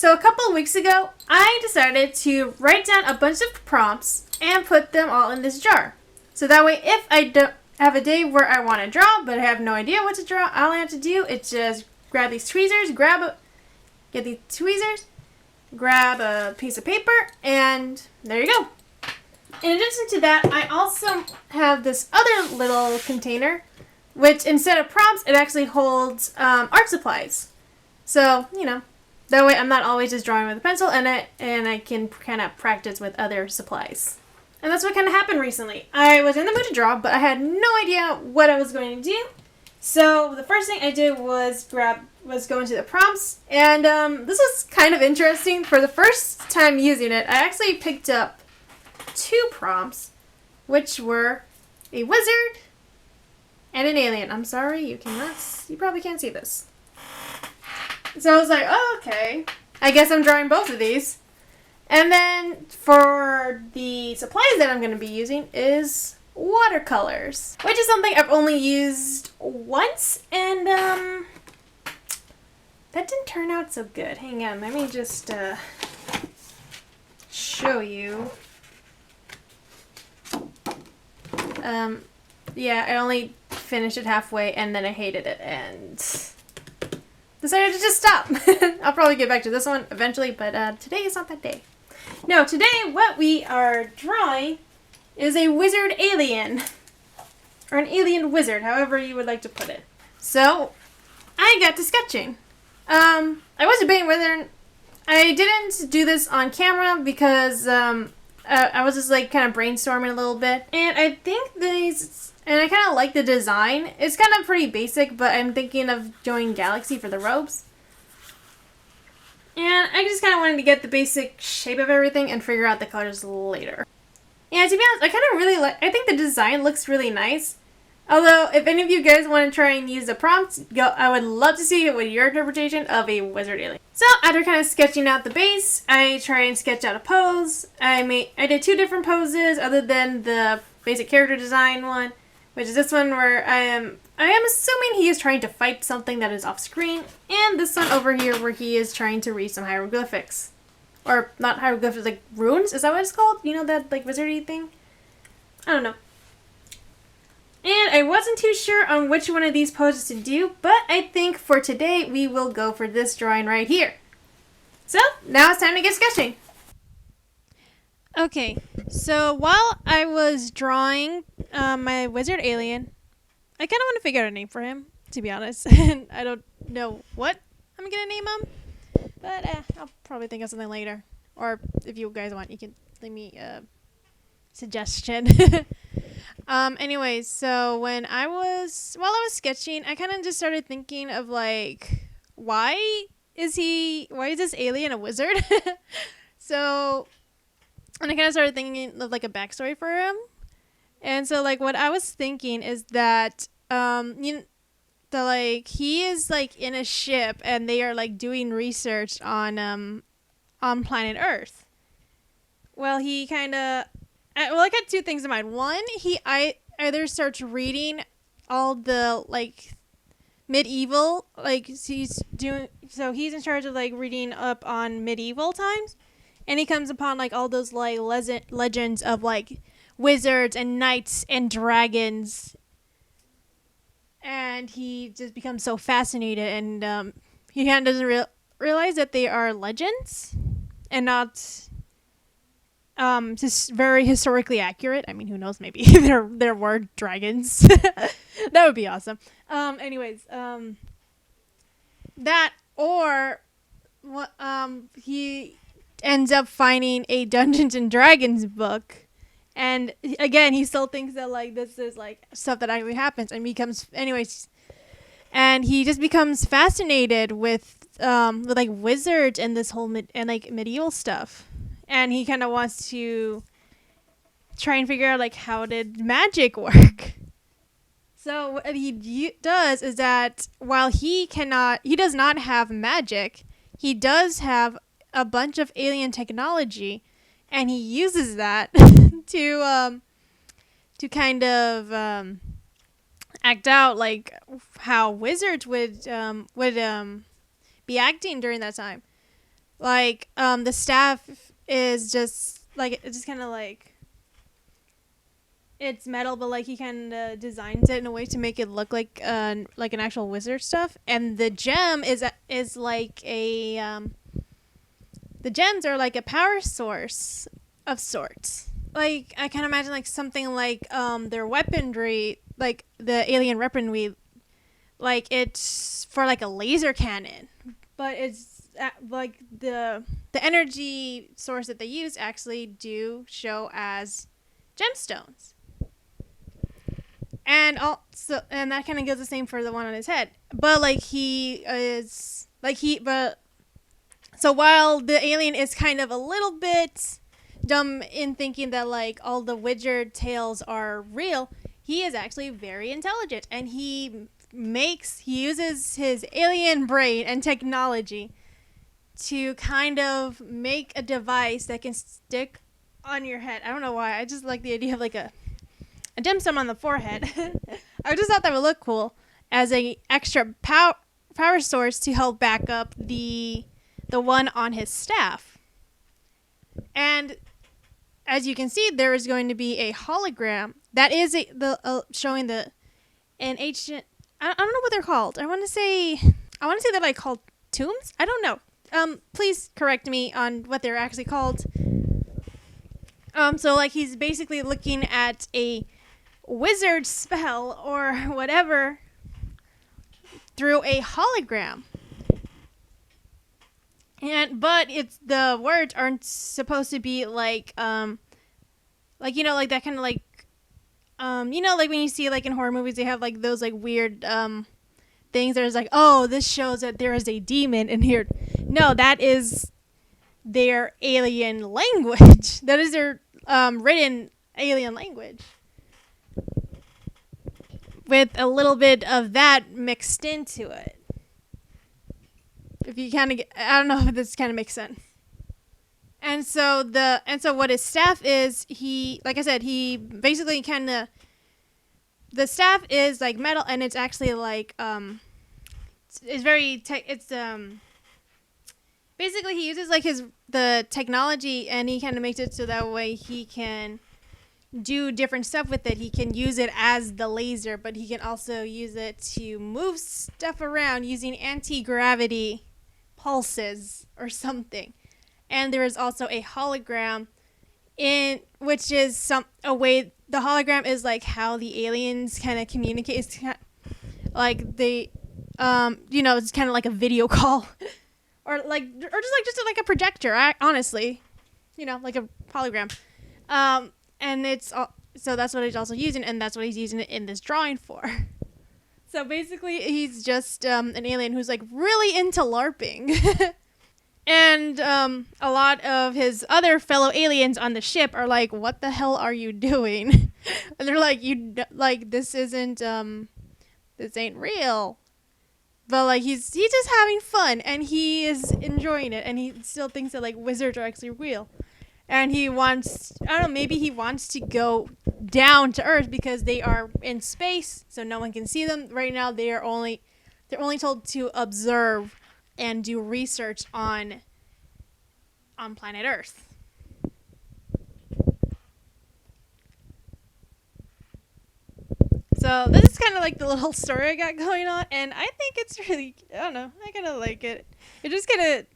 So a couple of weeks ago, I decided to write down a bunch of prompts and put them all in this jar. So that way, if I don't have a day where I want to draw, but I have no idea what to draw, all I have to do is just grab these tweezers, get these tweezers, grab a piece of paper, and there you go. In addition to that, I also have this other little container, which instead of prompts, it actually holds art supplies. So, you know, that way I'm not always just drawing with a pencil, and I can kind of practice with other supplies. And that's what kind of happened recently. I was in the mood to draw, but I had no idea what I was going to do. So the first thing I did was go into the prompts, and this was kind of interesting. For the first time using it, I actually picked up 2 prompts, which were a wizard and an alien. I'm sorry, you probably can't see this. So I was like, oh, okay. I guess I'm drawing both of these. And then for the supplies that I'm going to be using is watercolors, which is something I've only used once, and that didn't turn out so good. Hang on, let me just show you. Yeah, I only finished it halfway, and then I hated it, and decided to just stop. I'll probably get back to this one eventually, but today is not that day. No, today what we are drawing is a wizard alien. Or an alien wizard, however you would like to put it. So, I got to sketching. I was debating whether I didn't do this on camera because I was just like kind of brainstorming a little bit. And I think and I kind of like the design. It's kind of pretty basic, but I'm thinking of doing Galaxy for the robes. And I just kind of wanted to get the basic shape of everything and figure out the colors later. And to be honest, I kind of really I think the design looks really nice. Although, if any of you guys want to try and use the prompts, I would love to see what your interpretation of a wizard alien. So, after kind of sketching out the base, I try and sketch out a pose. I did 2 different poses other than the basic character design one, which is this one where I am assuming he is trying to fight something that is off screen, and this one over here where he is trying to read some hieroglyphics. Or, not hieroglyphics, like runes? Is that what it's called? You know, that like wizardy thing? I don't know. And I wasn't too sure on which one of these poses to do, but I think for today we will go for this drawing right here. So, now it's time to get sketching. Okay, so while I was drawing my wizard alien, I kind of want to figure out a name for him, to be honest. And I don't know what I'm going to name him, but I'll probably think of something later. Or if you guys want, you can leave me a suggestion. Anyways, so while I was sketching, I kind of just started thinking of like, why is this alien a wizard? So, and I kind of started thinking of like a backstory for him. And so like what I was thinking is that, he is like in a ship and they are like doing research on planet Earth. Well, he kind of, I got 2 things in mind. One, he either starts reading all the like medieval, like he's in charge of like reading up on medieval times, and he comes upon like all those like legends of like wizards and knights and dragons, and he just becomes so fascinated, and he kind of doesn't realize that they are legends and not just very historically accurate. I mean, who knows, maybe there were dragons. That would be awesome. Anyways, that, or what, he ends up finding a Dungeons and Dragons book, and again he still thinks that like this is like stuff that actually happens, and and he just becomes fascinated with like wizards and this whole medieval stuff. And he kind of wants to try and figure out like how did magic work. So what he does is that while he does not have magic, he does have a bunch of alien technology, and he uses that to kind of act out like how wizards would be acting during that time. Like the staff is just like it's just kind of it's metal, but like he kind of designs it in a way to make it look like an actual wizard stuff. And the gem is like a the gems are like a power source of sorts. Like I can imagine like something like their weaponry, like the alien weaponry, like it's for like a laser cannon, but it's like the energy source that they use actually do show as gemstones. And also, and that kind of goes the same for the one on his head. But like he is like he but so while the alien is kind of a little bit dumb in thinking that like all the wizard tales are real, he is actually very intelligent, and he uses his alien brain and technology to kind of make a device that can stick on your head. I don't know why. I just like the idea of like a gemstone on the forehead. I just thought that would look cool as a extra power source to help back up the one on his staff. And as you can see, there is going to be a hologram that is showing an ancient. I don't know what they're called. I want to say they're like called tombs. I don't know. Please correct me on what they're actually called. So like he's basically looking at a wizard spell or whatever through a hologram. But it's the words aren't supposed to be like like that kind of like like when you see like in horror movies they have like those like weird things. There's like, oh, this shows that there is a demon in here. No, that is their alien language. That is their written alien language with a little bit of that mixed into it. If you kind of I don't know if this kind of makes sense. And so what his staff is, he, like I said, he basically kind of, the staff is like metal, and it's actually like it's very basically he uses like the technology, and he kind of makes it so that way he can do different stuff with it. He can use it as the laser, but he can also use it to move stuff around using anti-gravity pulses or something. And there is also a hologram which is a way the hologram is like how the aliens kind of communicate. It's like they it's kind of like a video call or just like a projector, honestly, like a hologram. And so that's what he's also using, and that's what he's using it in this drawing for. So basically, he's just an alien who's like really into LARPing. And a lot of his other fellow aliens on the ship are like, "What the hell are you doing?" And they're like, this ain't real." But like he's just having fun, and he is enjoying it, and he still thinks that like wizards are actually real. And he wants, I don't know, maybe he wants to go down to Earth because they are in space, so no one can see them. Right now, they're only told to observe and do research on planet Earth. So this is kind of like the little story I got going on, and I think it's really, I don't know, I kind of like it. It just kind of,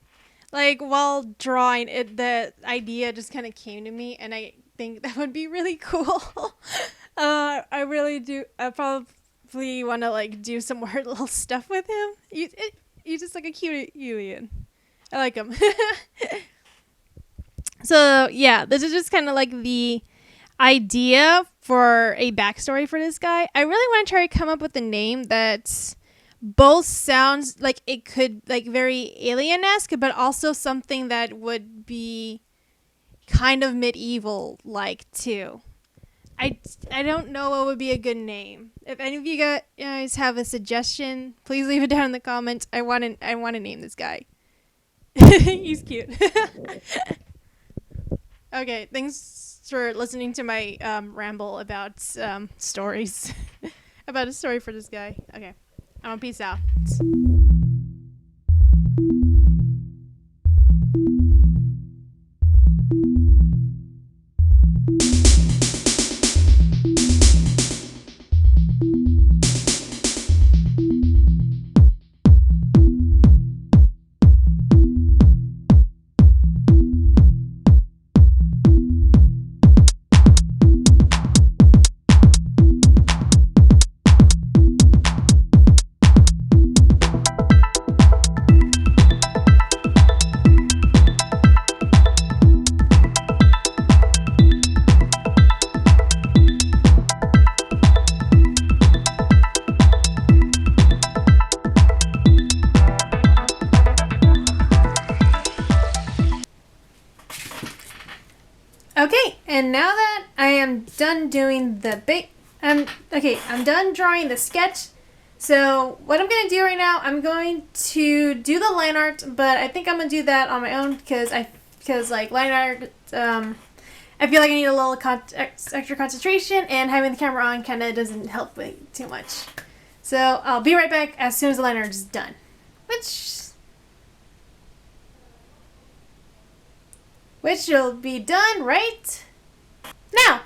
like, while drawing it, the idea just kind of came to me, and I think that would be really cool. I really do. I probably want to like do some more little stuff with him. He's just like a cute alien. I like him. So yeah, this is just kind of like the idea for a backstory for this guy. I really want to try to come up with a name that both sounds like it could like very alien-esque, but also something that would be kind of medieval like too. I don't know what would be a good name. If any of you guys have a suggestion, please leave it down in the comments. I want to name this guy. He's cute. Okay, thanks for listening to my ramble about stories. About a story for this guy. Okay, I'm gonna peace out. Okay, and now that I am done doing the I'm done drawing the sketch. So what I'm gonna do right now, I'm going to do the line art, but I think I'm gonna do that on my own because like line art, I feel like I need a little extra concentration, and having the camera on kind of doesn't help me too much. So I'll be right back as soon as the line art is done, which will be done right now.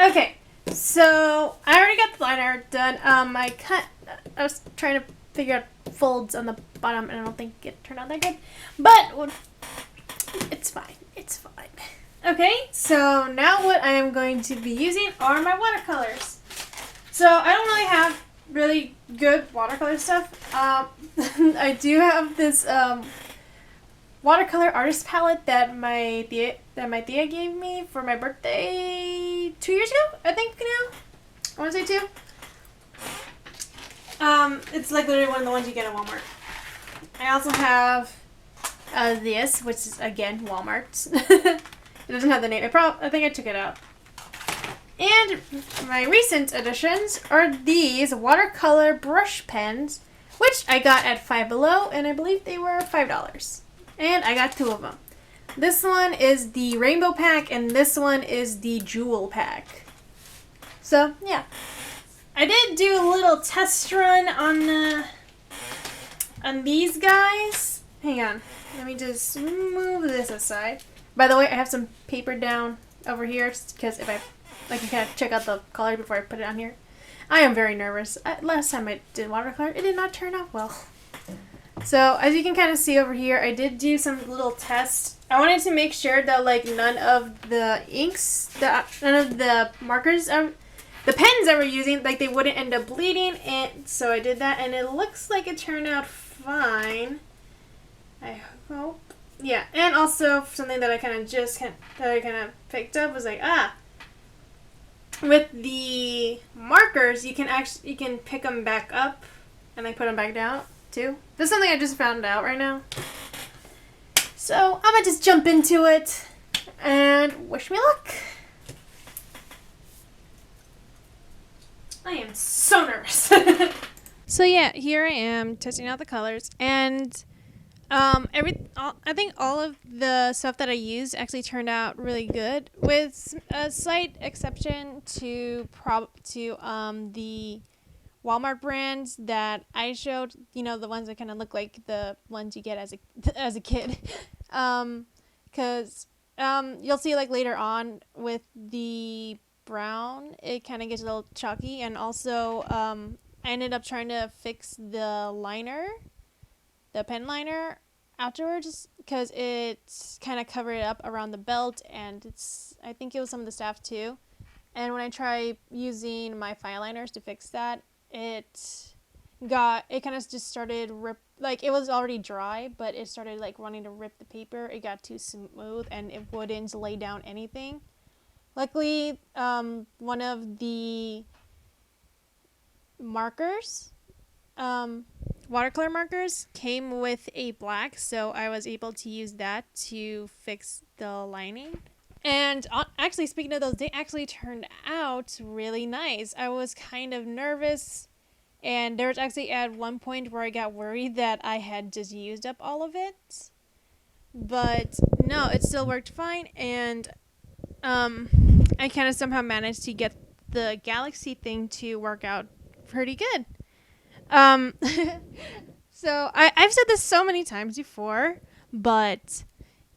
Okay, so I already got the line art done. I was trying to figure out folds on the bottom, and I don't think it turned out that good, but it's fine. It's fine. Okay, so now what I am going to be using are my watercolors. So I don't really have really good watercolor stuff. I do have this watercolor artist palette that my Thea gave me for my birthday 2 years ago, I think now. I want to say 2. It's like literally one of the ones you get at Walmart. I also have this, which is again Walmart. It doesn't have the name. I think I took it out. And my recent additions are these watercolor brush pens, which I got at Five Below, and I believe they were $5. And I got 2 of them. This one is the rainbow pack, and this one is the jewel pack. So, yeah. I did do a little test run on these guys. Hang on. Let me just move this aside. By the way, I have some paper down over here because if I can kind of check out the color before I put it on here. I am very nervous. Last time I did watercolor, it did not turn out well. So as you can kind of see over here, I did do some little tests. I wanted to make sure that like none of the markers, the pens I were using, like they wouldn't end up bleeding. And so I did that, and it looks like it turned out fine. I hope. Yeah, and also something that I kind of picked up was like, with the markers, you can pick them back up and like put them back down too. This is something I just found out right now. So I'm gonna just jump into it and wish me luck. I am so nervous. So yeah, here I am testing out the colors, and I think all of the stuff that I used actually turned out really good, with a slight exception to the Walmart brands that I showed. You know, the ones that kind of look like the ones you get as a kid, because you'll see like later on with the brown, it kind of gets a little chalky, and also I ended up trying to fix the pen liner afterwards because it kind of covered it up around the belt, and I think it was some of the staff too. And when I tried using my fine liners to fix that, it kind of just started like it was already dry, but it started like wanting to rip the paper. It got too smooth and it wouldn't lay down anything. Luckily, one of the markers, watercolor markers, came with a black, so I was able to use that to fix the lining. And actually, speaking of those, they actually turned out really nice. I was kind of nervous, and there was actually at one point where I got worried that I had just used up all of it. But no, it still worked fine, and I kind of somehow managed to get the galaxy thing to work out pretty good. So I've said this so many times before, but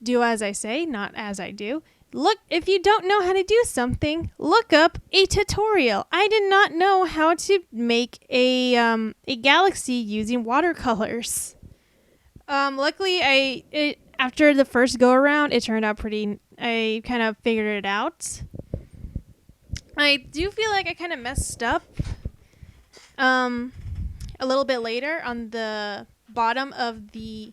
do as I say, not as I do. Look, if you don't know how to do something, look up a tutorial. I did not know how to make a galaxy using watercolors. Luckily, after the first go around, it turned out I kind of figured it out. I do feel like I kind of messed up a little bit later on the bottom of the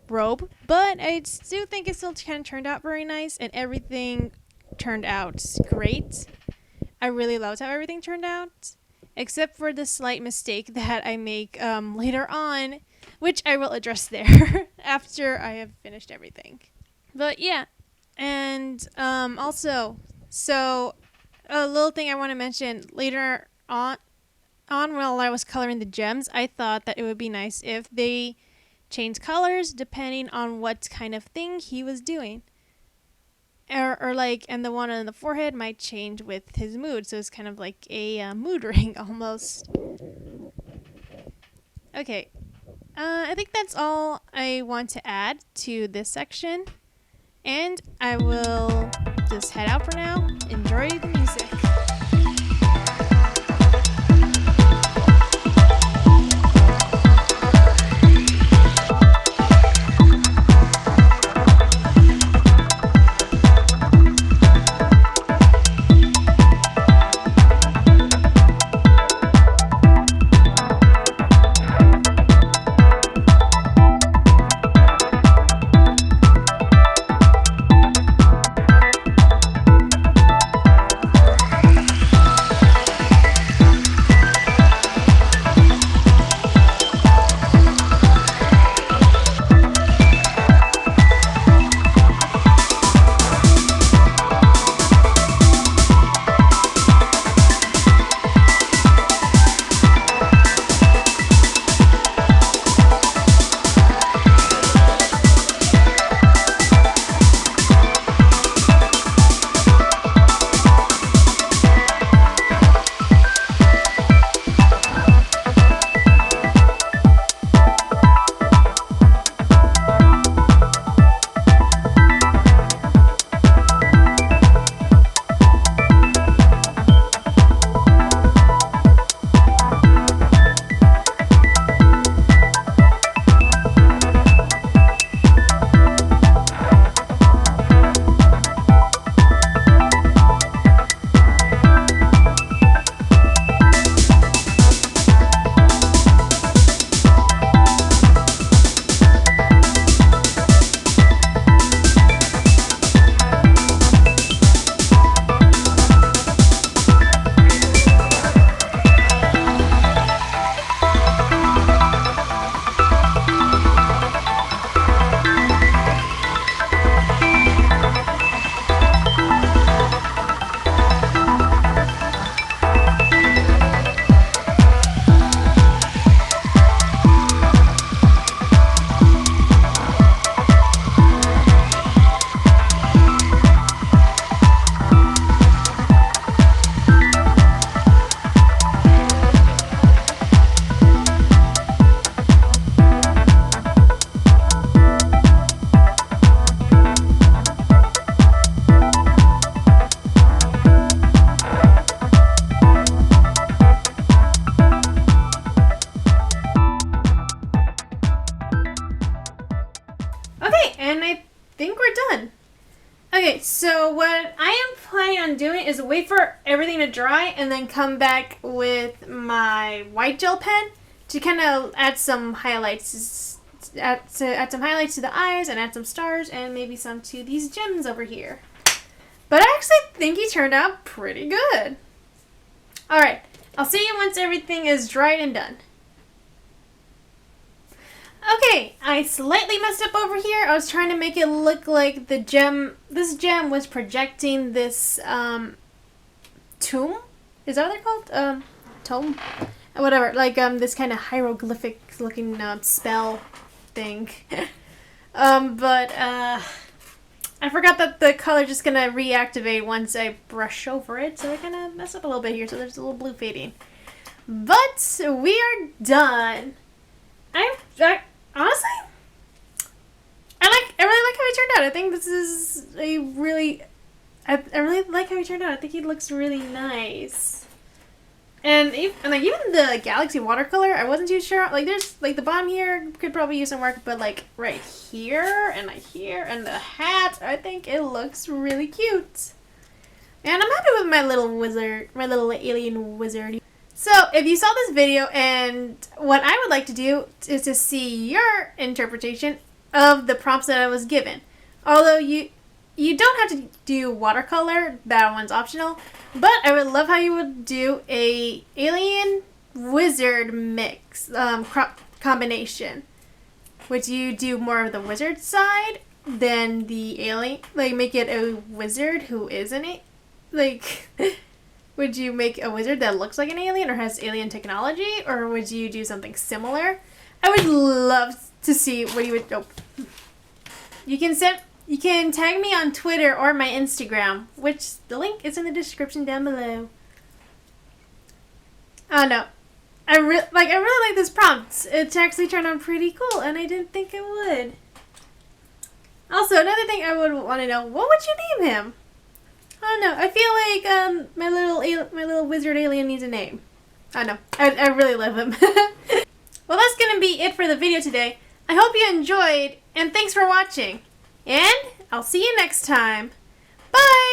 robe, but I do think it still kind of turned out very nice, and everything turned out great. I really loved how everything turned out, except for the slight mistake that I make later on, which I will address there after I have finished everything. But yeah, and also, so a little thing I want to mention later on while I was coloring the gems, I thought that it would be nice if they change colors depending on what kind of thing he was doing. Or like, and the one on the forehead might change with his mood. So it's kind of like a mood ring almost. Okay. I think that's all I want to add to this section. And I will just head out for now. Enjoy the music. Okay, so what I am planning on doing is wait for everything to dry and then come back with my white gel pen to kind of add some highlights, add some highlights to the eyes and add some stars and maybe some to these gems over here. But I actually think he turned out pretty good. Alright, I'll see you once everything is dried and done. Okay, I slightly messed up over here. I was trying to make it look like this gem was projecting this tomb. Is that what they're called? Tome? Whatever, like this kind of hieroglyphic looking spell thing. But I forgot that the color just gonna reactivate once I brush over it, so I kind of messed up a little bit here, so there's a little blue fading. But we are done. Honestly, out. I think this is a really... I really like how he turned out. I think he looks really nice. And even the Galaxy Watercolor, I wasn't too sure. Like, there's, like, the bottom here could probably use some work, but, like, right here, and like here, and the hat, I think it looks really cute. And I'm happy with my little wizard, my little alien wizard. So, if you saw this video, and what I would like to do is to see your interpretation of the prompts that I was given. Although you don't have to do watercolor, that one's optional, but I would love how you would do a alien wizard mix, combination. Would you do more of the wizard side than the alien, like make it a wizard who isn't it? Like, would you make a wizard that looks like an alien or has alien technology, or would you do something similar? I would love to see what you would, You can tag me on Twitter or my Instagram, which the link is in the description down below. Oh no, I really like this prompt. It's actually turned out pretty cool, and I didn't think it would. Also, another thing I would want to know: what would you name him? I don't know. I feel like my little wizard alien needs a name. I don't know. I really love him. Well, that's gonna be it for the video today. I hope you enjoyed, and thanks for watching. And I'll see you next time. Bye!